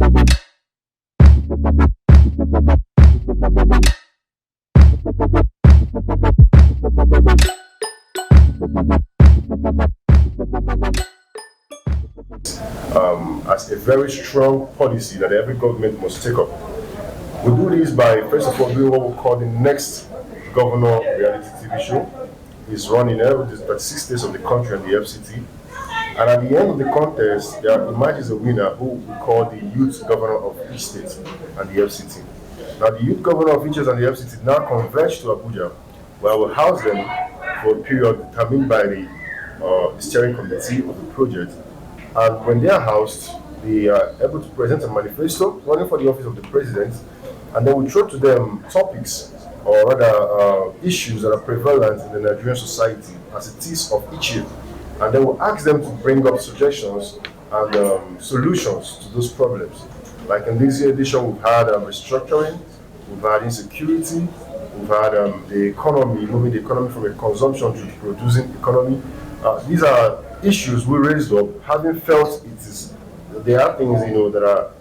As a very strong policy that every government must take up. We do this by, first of all, doing what we call the Next Governor reality TV show. It's running every 36 states of the country and the FCT. And at the end of the contest, there emerges a winner who we call the Youth Governor of each state and the FCT. Now, the Youth Governor of each state and the FCT now converge to Abuja, where we'll house them for a period determined by the steering committee of the project. And when they are housed, they are able to present a manifesto running for the office of the president, and then we throw to them topics or rather issues that are prevalent in the Nigerian society as it is of each year. And then we'll ask them to bring up suggestions and solutions to those problems. Like in this year edition, we've had restructuring, we've had insecurity, we've had the economy, moving the economy from a consumption to a producing economy. These are issues we raised up, having felt there are things that are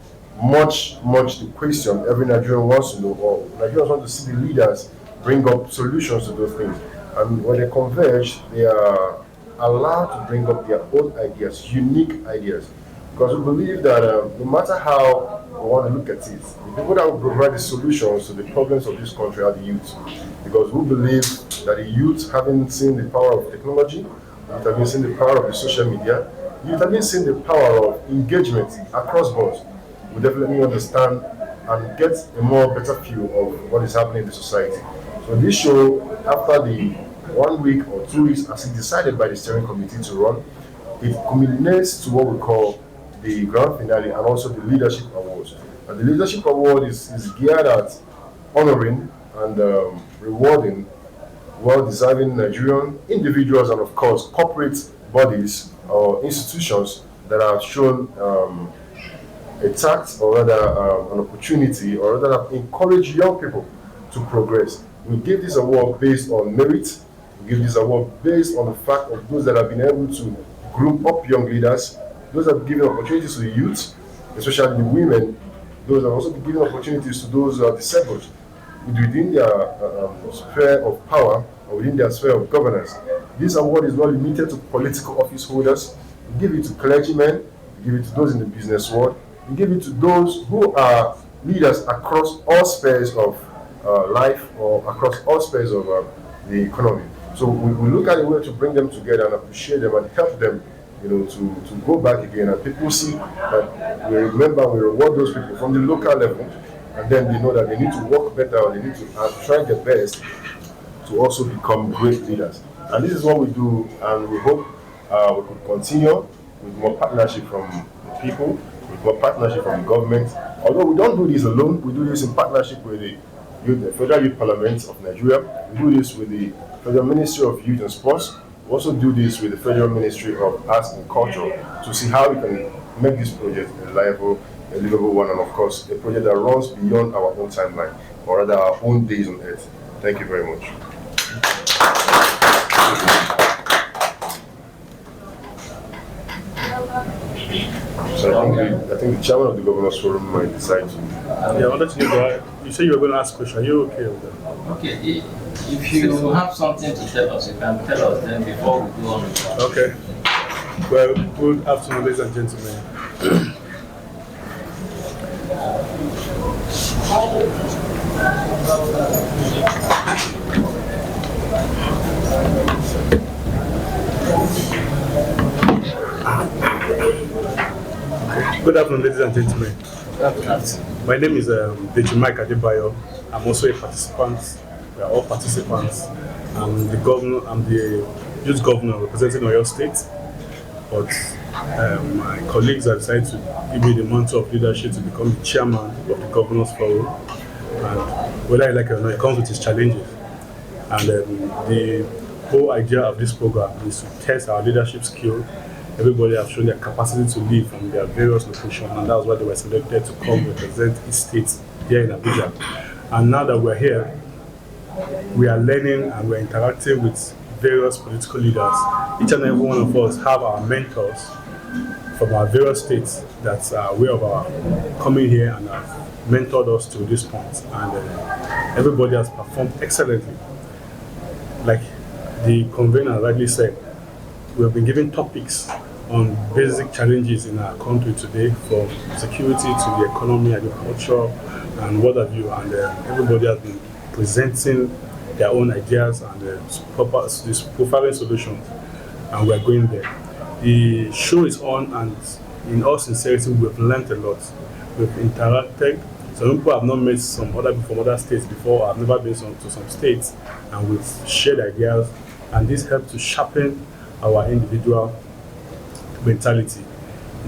much to question. Every Nigerian wants to know, or Nigerians want to see the leaders bring up solutions to those things. And when they converge, they are allowed to bring up their own ideas, unique ideas. Because we believe that no matter how we want to look at it, the people that will provide the solutions to the problems of this country are the youth. Because we believe that the youth, having seen the power of technology, youth having seen the power of the social media, youth having seen the power of engagement across boards, we definitely understand and get a more better view of what is happening in the society. So this show, after the 1 week or 2 weeks, as it decided by the steering committee to run, it culminates to what we call the grand finale and also the leadership awards. And the leadership award is geared at honoring and rewarding well-deserving Nigerian individuals and, of course, corporate bodies or institutions that have shown a tact or rather an opportunity or rather have encouraged young people to progress. We give this award based on merit. We give this award based on the fact of those that have been able to groom up young leaders, those that have given opportunities to the youth, especially the women, those that have also been given opportunities to those disabled within their sphere of power or within their sphere of governance. This award is not limited to political office holders. We give it to clergymen, we give it to those in the business world, we give it to those who are leaders across all spheres of life or across all spheres of the economy. So we look at a way to bring them together and appreciate them and help them, to go back again. And people see that we remember, we reward those people from the local level, and then they know that they need to work better or they need to try their best to also become great leaders. And this is what we do, and we hope we could continue with more partnership from the people, with more partnership from the government. Although we don't do this alone, we do this in partnership with the Federal Youth Parliament of Nigeria. We do this with the Federal Ministry of Youth and Sports. We also do this with the Federal Ministry of Arts and Culture to see how we can make this project a livable one, and of course, a project that runs beyond our own timeline, or rather our own days on earth. Thank you very much. So I think the chairman of the Governors Forum might decide to. Yeah, I wanted to know, you said you were going to ask a question. Are you okay with that? Okay, if you have something to tell us, you can tell us then before we go on. Okay. Well, good afternoon, ladies and gentlemen. Good afternoon, ladies and gentlemen. My name is Deji Mike Adebayo. I'm also a participant. We are all participants. I'm the youth governor representing Oyo State. But my colleagues have decided to give me the mantle of leadership to become the chairman of the Governors Forum. And whether I like it or not, it comes with its challenges. And the whole idea of this program is to test our leadership skill. Everybody has shown their capacity to lead from their various locations, and that's why they were selected to come represent each state here in Abuja. And now that we're here, we are learning and we're interacting with various political leaders. Each and every one of us have our mentors from our various states that are aware of our coming here and have mentored us to this point. And everybody has performed excellently. Like the convener rightly said, we have been given topics on basic challenges in our country today, from security to the economy, agriculture, and what have you. And everybody has been presenting their own ideas and profiling solutions, and we are going there. The show is on, and in all sincerity, we've learned a lot. We've interacted. Some people have not met some other people from other states before. I've never been to some states, and we've shared ideas, and this helped to sharpen our individual mentality.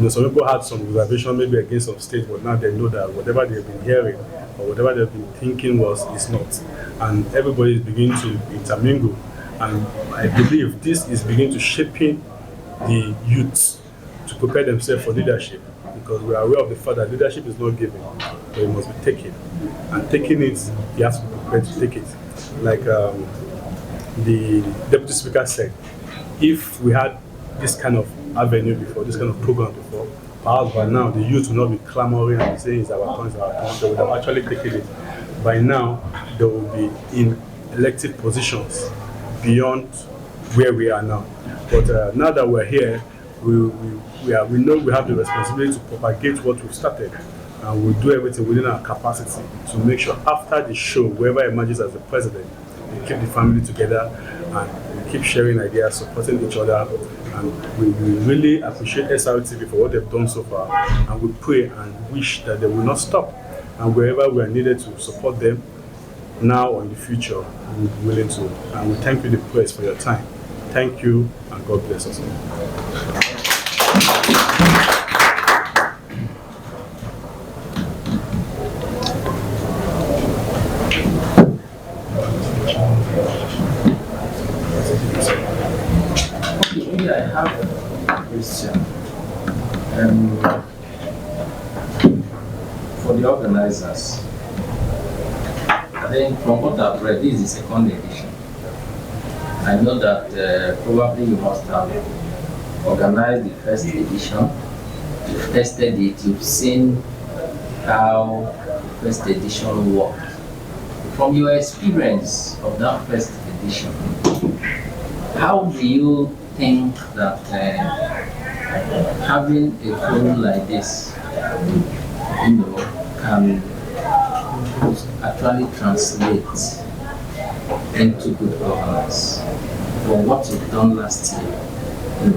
Some people had some reservation maybe against some states, but now they know that whatever they've been hearing or whatever they've been thinking is not. And everybody is beginning to intermingle. And I believe this is beginning to shaping the youth to prepare themselves for leadership, because we are aware of the fact that leadership is not given, but it must be taken. And taking it, you have to be prepared to take it. Like the Deputy Speaker said, if we had this kind of avenue before, this kind of program before, perhaps by now the youth will not be clamoring and saying it's our turn, it's our turn. They would have actually taken it. By now, they will be in elective positions beyond where we are now. But now that we're here, we know we have the responsibility to propagate what we've started, and we'll do everything within our capacity to make sure after the show, whoever emerges as the president, we keep the family together and we keep sharing ideas, supporting each other. And we really appreciate SRTV for what they've done so far, and we pray and wish that they will not stop. And wherever we are needed to support them, now or in the future, we'll be willing to. And we thank you, the press, for your time. Thank you, and God bless us all. I have a question. For the organizers, I think from what I've read, this is the second edition. I know that probably you must have organized the first edition, you've tested it, you've seen how the first edition worked. From your experience of that first edition, how do you think that having a forum like this, can actually translate into good governance from what you've done last year?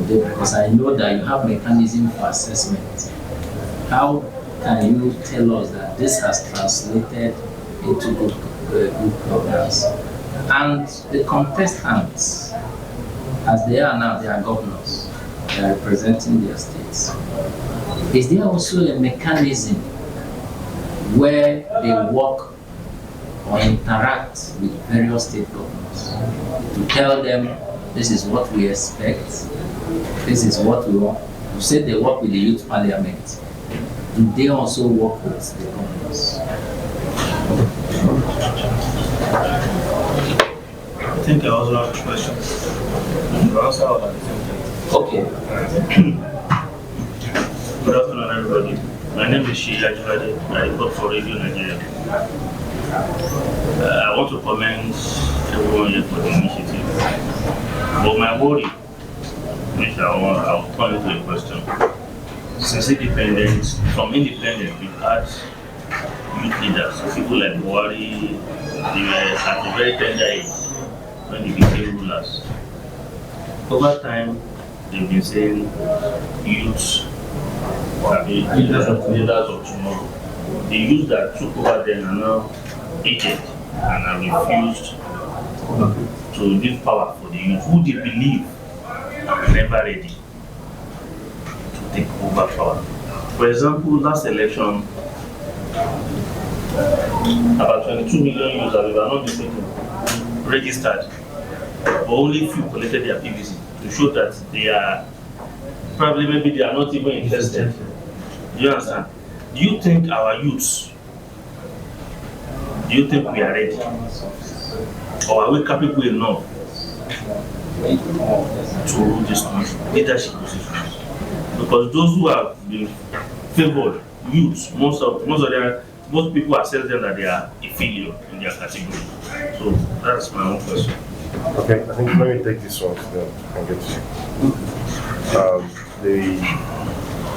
Because I know that you have mechanism for assessment. How can you tell us that this has translated into good governance? And the contestants, as they are now, they are governors. They are representing their states. Is there also a mechanism where they work or interact with various state governors to tell them this is what we expect, this is what we want? You said they work with the youth parliament. Do they also work with the governors? I think I also have a question. You answer all at the same time. Okay. Good afternoon, everybody. My name is Shia Jihadi. I work for Radio Nigeria. I want to commend everyone here for the initiative. But my worry, which I'll turn into a question. Since independence, from independence, we've had youth leaders, people like Buhari, they were at a very tender age when they became rulers. Over time, they've been saying youth are the leaders of tomorrow. The youth that took over then are now aged and have refused to give power for the youth who they believe are never ready to take over power. For example, last election, about 22 million youths, if I'm not mistaken, registered, but only few collected their PVC to show that they are probably, maybe they are not even interested. Do you understand? Do you think our youths, do you think we are ready? Or are we capable enough to hold these leadership positions? Because those who have been favored, youth, most people assess them that they are a failure in their category. So that's my own question. Okay, I think let me take this one then and get to you.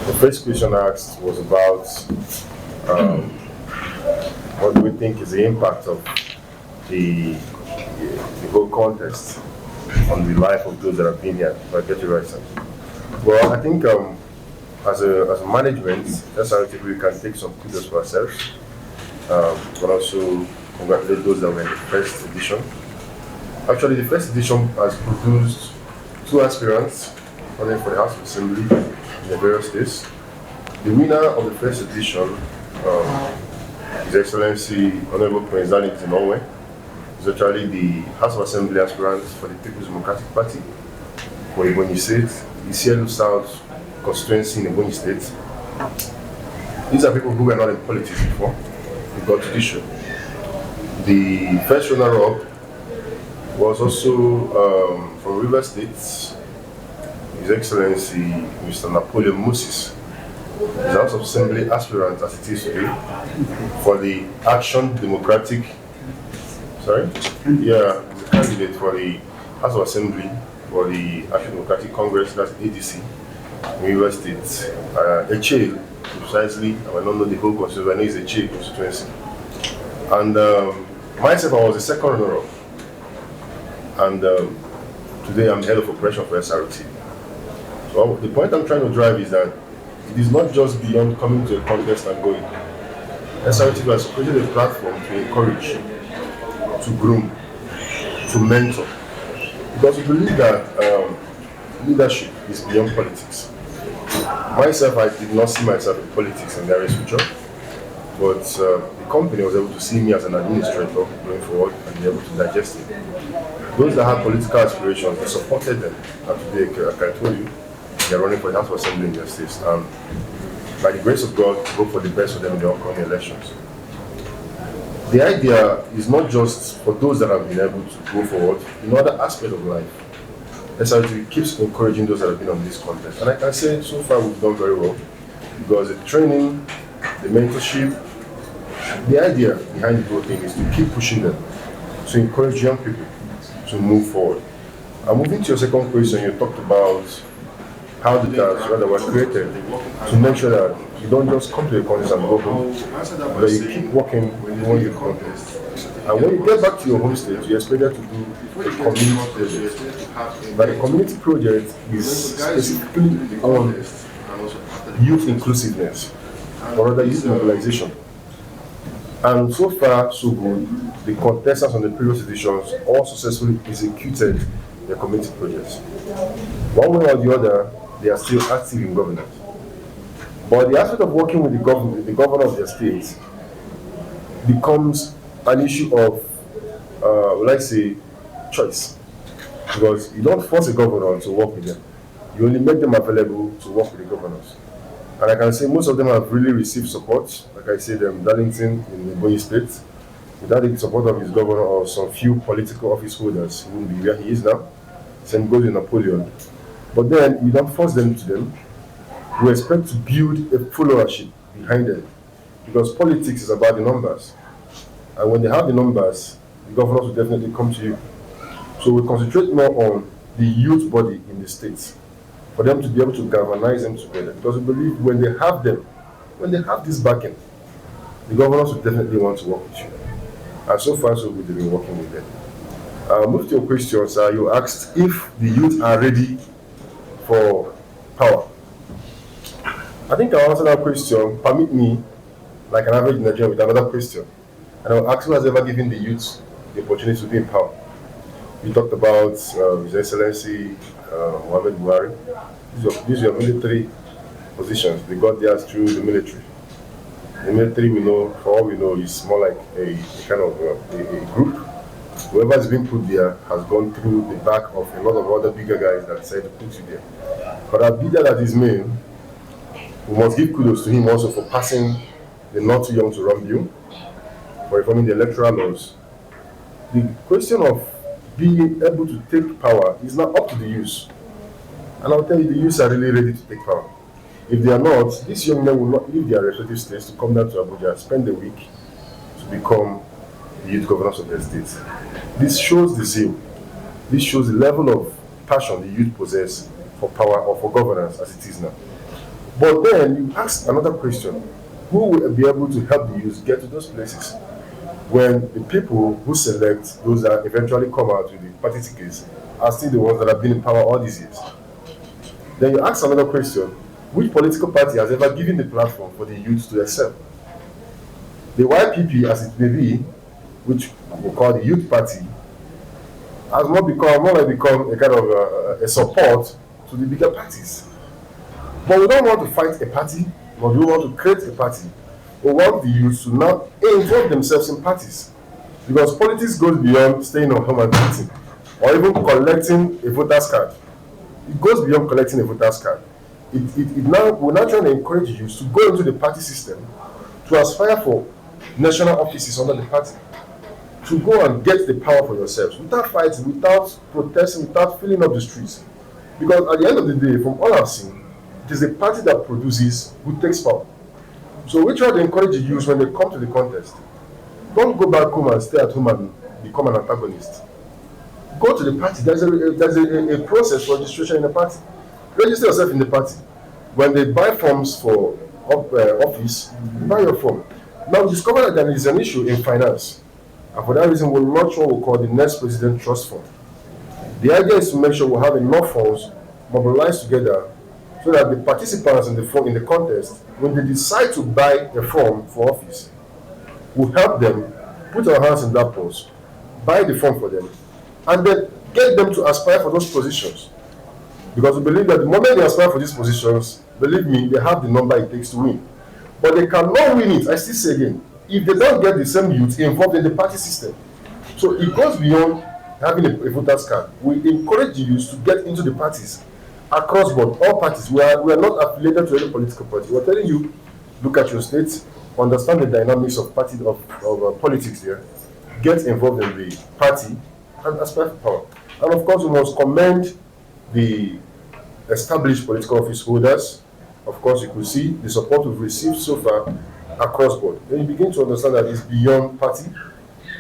The first question asked was about what do we think is the impact of the whole contest on the life of those that have been here. If I get you right, sir. Well, I think as a management, that's how we can take some kudos for ourselves, but also congratulate those that were in the first edition. Actually, the first edition has produced 2 aspirants running for the House of Assembly in the various states. The winner of the first edition, His Excellency Honorable Prince Danit in Norway, is actually the House of Assembly aspirant for the People's Democratic Party for Ebonyi State, the Cielo South constituency in Ebonyi State. These are people who were not in politics before. We got to this show. The first runner-up was also from River State, His Excellency Mr. Napoleon Moses, is House of Assembly aspirant as it is today for the Action Democratic, he's a candidate for the House of Assembly for the Action Democratic Congress, that's ADC, in River State. Eche, precisely, I don't know the whole constituency, I know it's Eche constituency. And myself, I was the second runner-up. And today I'm head of operation for SRT. So the point I'm trying to drive is that it is not just beyond coming to a contest and going. SRT has created a platform to encourage, to groom, to mentor. Because we believe that leadership is beyond politics. Myself, I did not see myself in politics in the nearest future, but the company was able to see me as an administrator going forward and be able to digest it. Those that had political aspirations, they supported them. And today, like I told you, they're running for the House of Assembly in their states. And by the grace of God, hope for the best for them in the upcoming elections. The idea is not just for those that have been able to go forward in other aspects of life. SRT keeps encouraging those that have been on this contest. And I can say so far we've done very well, because the training, the mentorship, the idea behind the whole thing is to keep pushing them, to encourage young people to move forward. And moving to your second question, you talked about how the tasks that were created to make sure that you don't just come to a contest and go home, but you keep working when you contest. And when you get back to your home state, you're expected to do a community project. But the community project is specifically on youth inclusiveness, or rather youth mobilization. And so far, so good. The contestants on the previous editions all successfully executed their community projects. One way or the other, they are still active in governance. But the aspect of working with the governor of their state becomes an issue of, let's say, choice. Because you don't force a governor to work with them. You only make them available to work with the governors. And I can say most of them have really received support. Like I said, Darlington in the Ebonyi State, without the support of his governor or some few political office holders, he wouldn't be where he is now. Same goes in Napoleon. But then you don't force them to them. We expect to build a followership behind them, because politics is about the numbers. And when they have the numbers, the governors will definitely come to you. So we concentrate more on the youth body in the states, for them to be able to galvanize them together. Because we believe when they have them, when they have this backing, the governors will definitely want to work with you. And so far, so good, they've been working with them. Move to your question, sir. You asked if the youth are ready for power. I think I'll answer that question. Permit me, like an average Nigerian, with another question. And I'll ask who has ever given the youth the opportunity to be in power. We talked about His Excellency Muhammad Buhari. These are military positions. They got theirs through the military. The military, we know, for all we know, is more like a kind of a group. Whoever has been put there has gone through the back of a lot of other bigger guys that said to put you there. But a bidder that is male, we must give kudos to him also for passing the not too young to run bill, for reforming the electoral laws. The question of being able to take power is not up to the youth. And I'll tell you, the youth are really ready to take power. If they are not, these young men will not leave their respective states to come down to Abuja, spend a week to become the youth governors of their states. This shows the zeal. This shows the level of passion the youth possess for power or for governance as it is now. But then you ask another question: who will be able to help the youth get to those places when the people who select those that eventually come out with the party tickets are still the ones that have been in power all these years? Then you ask another question: which political party has ever given the platform for the youth to excel? The YPP, as it may be, which we call the Youth Party, has more like become a kind of a support to the bigger parties. But we don't want to fight a party, but we want to create a party. We want the youth to now involve themselves in parties. Because politics goes beyond staying on home and voting, or even collecting a voter's card. It goes beyond collecting a voter's card. We're now trying to encourage youth to go into the party system, to aspire for national offices under the party, to go and get the power for yourselves without fighting, without protesting, without filling up the streets. Because at the end of the day, from all I've seen, it is the party that produces who takes power. So we try to encourage the youth when they come to the contest. Don't go back home and stay at home and become an antagonist. Go to the party. There's a process for registration in the party. Register yourself in the party. When they buy forms for office, buy your form. Now we discover that there is an issue in finance. And for that reason, we'll launch what we call the Next President Trust Fund. The idea is to make sure we have enough funds mobilized together so that the participants in the contest, when they decide to buy a form for office, will help them put our hands in that purse, buy the form for them, and then get them to aspire for those positions. Because we believe that the moment they aspire for these positions, believe me, they have the number it takes to win. But they cannot win it, I still say again, if they don't get the same youth involved in the party system. So it goes beyond having a voter's card. We encourage the youth to get into the parties across board, all parties. We are not affiliated to any political party. We're telling you, look at your states, understand the dynamics of politics there, get involved in the party, and aspire for power. And of course, we must commend the established political office holders. Of course, you could see the support we've received so far across board. Then you begin to understand that it's beyond party.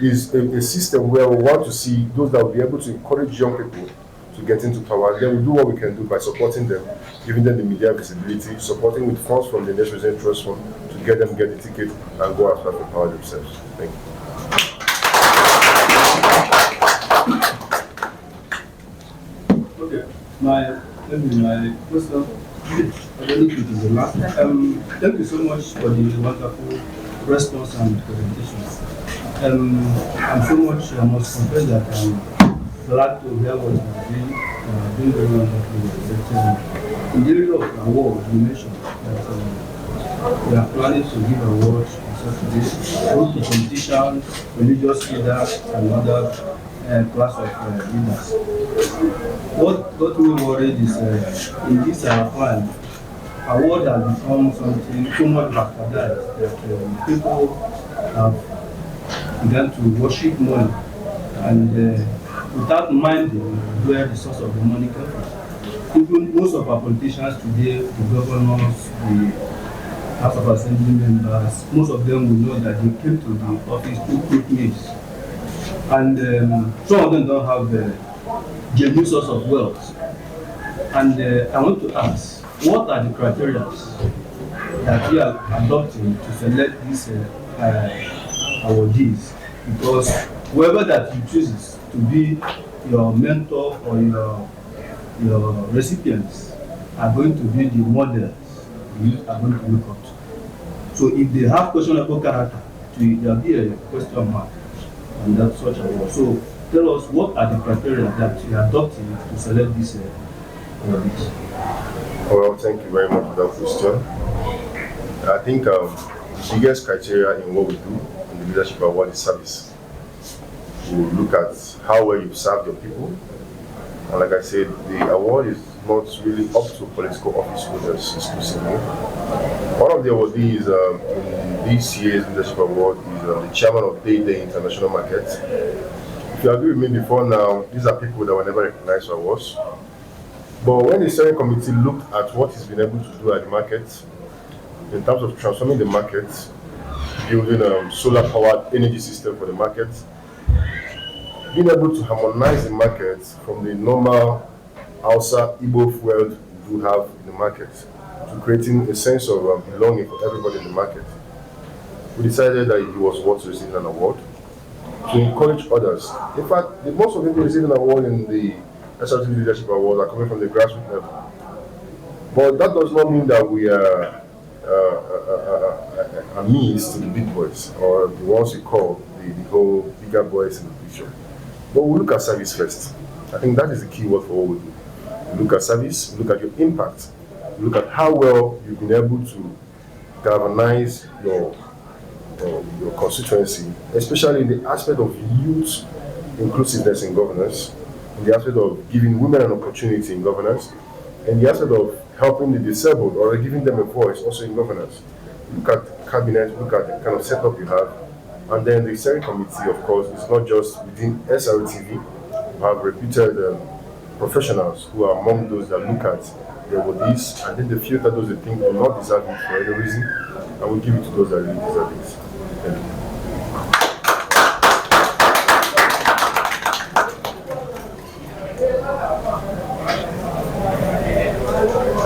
It's a system where we want to see those that will be able to encourage young people to get into power. Then we do what we can do by supporting them, giving them the media visibility, supporting with funds from the Next President Trust Fund to get them get the ticket and go aspire for power themselves. Thank you. Okay, my question. Thank you so much for the wonderful response and presentation. I'm so much, I must confess that I'm glad to hear what you are doing very wonderfully. In the area of awards, you mentioned that we are planning to give awards on Saturday, both to politicians, religious leaders, and other class of leaders. What got me worried is in this plan, award has become something so much bastardized that people have begun to worship money and without minding where the source of the money comes from. Even most of our politicians today, the governors, the House of Assembly members, most of them will know that they came to the office to quick meals. And some of them don't have the genuine source of wealth. And I want to ask, what are the criteria that we are adopting to select these awardees? Because whoever that you chooses to be your mentor or your recipients are going to be the models you are going to look up to. So if they have questionable character, there will be a question mark on that such award. So tell us, what are the criteria that you are adopting to select these awardees? Well, thank you very much for that question. I think the biggest criteria in what we do in the leadership award is service. We look at how well you've served your people. And like I said, the award is not really up to political office holders exclusively. One of the awardees in this year's leadership award is the chairman of Day International Market. If you agree with me before now, these are people that were never recognized for awards. But when the steering committee looked at what he's been able to do at the market, in terms of transforming the market, building a solar powered energy system for the market, being able to harmonize the market from the normal Hausa Igbo fuel we do have in the market to creating a sense of belonging for everybody in the market. We decided that he was worth receiving an award to encourage others. In fact, the most of the people receiving an award in the SRTV Leadership Award are coming from the grassroots level. But that does not mean that we are a means to the big boys or the ones we call the whole bigger boys in the picture. But we look at service first. I think that is the key word for what we do. We look at service, we look at your impact, we look at how well you've been able to galvanize your constituency, especially in the aspect of youth inclusiveness in governance, in the aspect of giving women an opportunity in governance, and the aspect of helping the disabled or giving them a voice also in governance. Look at cabinet, look at the kind of setup you have, and then the steering committee, of course, is not just within SRTV. You have reputed professionals who are among those that look at this, and then they filter those they think do not deserve it for any reason, and we give it to those that really deserve it. Thank you.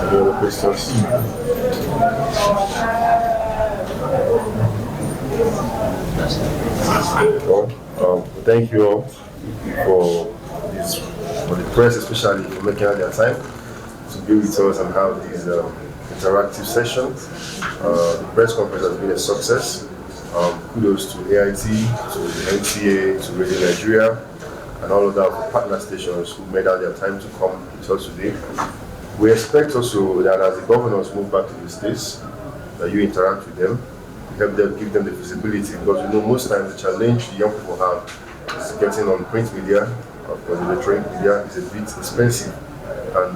Any other questions? Well, thank you all for the press, especially for making out their time to be with us and have these interactive sessions. The press conference has been a success. Kudos to AIT, to the NTA, to Radio Nigeria, and all of our partner stations who made out their time to come with us today. We expect also that as the governors move back to the states, that you interact with them, help them, give them the visibility, because you know most times the challenge the young people have is getting on print media, because the electronic media is a bit expensive, and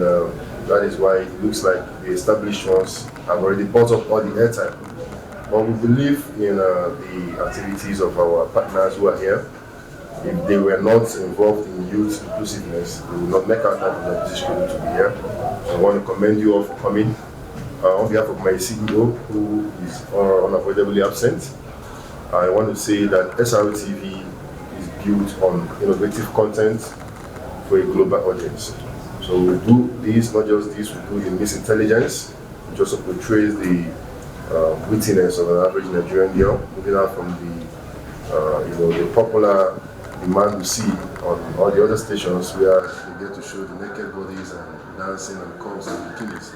that is why it looks like the established ones have already bought up all the airtime. But we believe in the activities of our partners who are here. If they were not involved in youth inclusiveness, they would not make our time in a position to be here. So I want to commend you all for coming. On behalf of my CEO, who is unavoidably absent, I want to say that SRTV is built on innovative content for a global audience. So we do this, not just this, we do the misintelligence, which also portrays the wittiness of an average Nigerian girl, moving out from the popular demand we see on all the other stations where they get to show the naked bodies and dancing and curves and bikinis.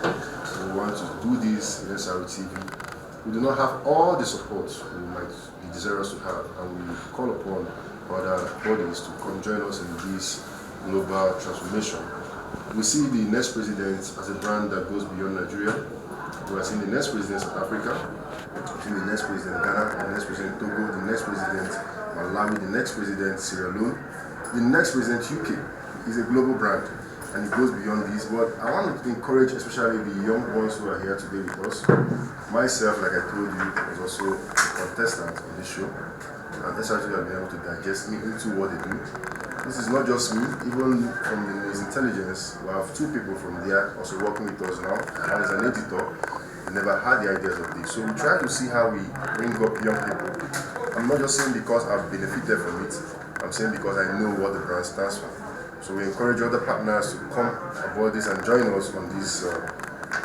So we want to do this in SRTV. We do not have all the support we might be desirous to have, and we call upon other bodies to come join us in this global transformation. We see the next president as a brand that goes beyond Nigeria. We are seeing the next president South Africa, the next president Ghana, the next president Togo, the next president Malawi, the next president Sierra Leone, the next president UK. Is a global brand, and it goes beyond this. But I want to encourage especially the young ones who are here today with us. Myself, like I told you, was also a contestant on this show, and SRTV have been able to digest me into what they do. This is not just me, even from the news intelligence, we have two people from there also working with us now. One is an editor, they never had the ideas of this. So we try to see how we bring up young people. I'm not just saying because I've benefited from it, I'm saying because I know what the brand stands for. So we encourage other partners to come aboard this and join us on this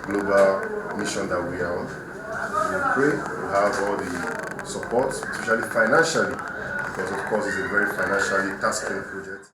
global mission that we are on. We pray we have all the support, especially financially, because of course it's a very financially tasking project.